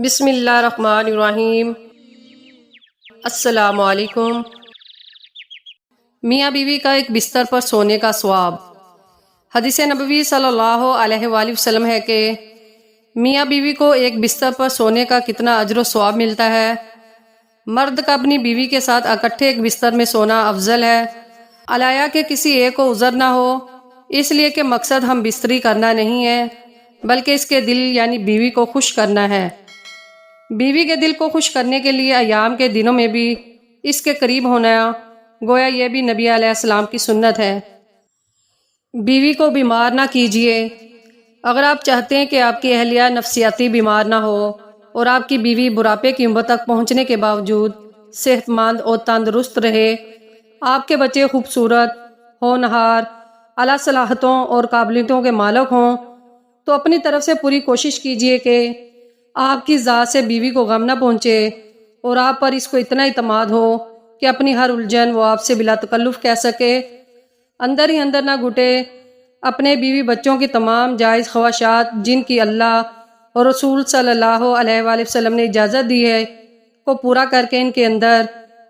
بسم اللہ الرحمن الرحیم۔ السلام علیکم۔ میاں بیوی کا ایک بستر پر سونے کا ثواب۔ حدیث نبوی صلی اللہ علیہ وآلہ وسلم ہے کہ میاں بیوی کو ایک بستر پر سونے کا کتنا اجر و ثواب ملتا ہے۔ مرد کا اپنی بیوی کے ساتھ اکٹھے ایک بستر میں سونا افضل ہے، علایا کہ کسی ایک کو عذر نہ ہو، اس لیے کہ مقصد ہم بستری کرنا نہیں ہے بلکہ اس کے دل یعنی بیوی کو خوش کرنا ہے۔ بیوی کے دل کو خوش کرنے کے لیے ایام کے دنوں میں بھی اس کے قریب ہونا گویا یہ بھی نبی علیہ السلام کی سنت ہے۔ بیوی کو بیمار نہ کیجیے۔ اگر آپ چاہتے ہیں کہ آپ کی اہلیہ نفسیاتی بیمار نہ ہو اور آپ کی بیوی بڑھاپے کی عمر تک پہنچنے کے باوجود صحت مند اور تندرست رہے، آپ کے بچے خوبصورت، ہونہار، اعلیٰ صلاحیتوں اور قابلیتوں کے مالک ہوں، تو اپنی طرف سے پوری کوشش کیجیے کہ آپ کی ذات سے بیوی کو غم نہ پہنچے اور آپ پر اس کو اتنا اعتماد ہو کہ اپنی ہر الجھن وہ آپ سے بلا تکلف کہہ سکے۔ اندر ہی اندر نہ گھٹے، اپنے بیوی بچوں کی تمام جائز خواہشات جن کی اللہ اور رسول صلی اللہ علیہ وآلہ وسلم نے اجازت دی ہے کو پورا کر کے ان کے اندر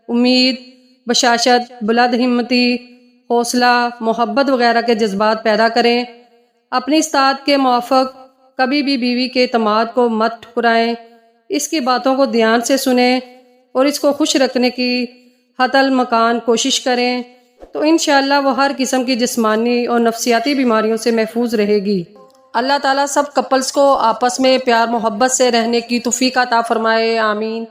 امید، بشاشت، بلند ہمتی، حوصلہ، محبت وغیرہ کے جذبات پیدا کریں۔ اپنی استطاعت کے موافق کبھی بھی بیوی کے اعتماد کو مت ٹھکرائیں، اس کی باتوں کو دھیان سے سنیں اور اس کو خوش رکھنے کی حتی المکان کوشش کریں، تو انشاءاللہ وہ ہر قسم کی جسمانی اور نفسیاتی بیماریوں سے محفوظ رہے گی۔ اللہ تعالیٰ سب کپلز کو آپس میں پیار محبت سے رہنے کی توفیق عطا فرمائے، آمین۔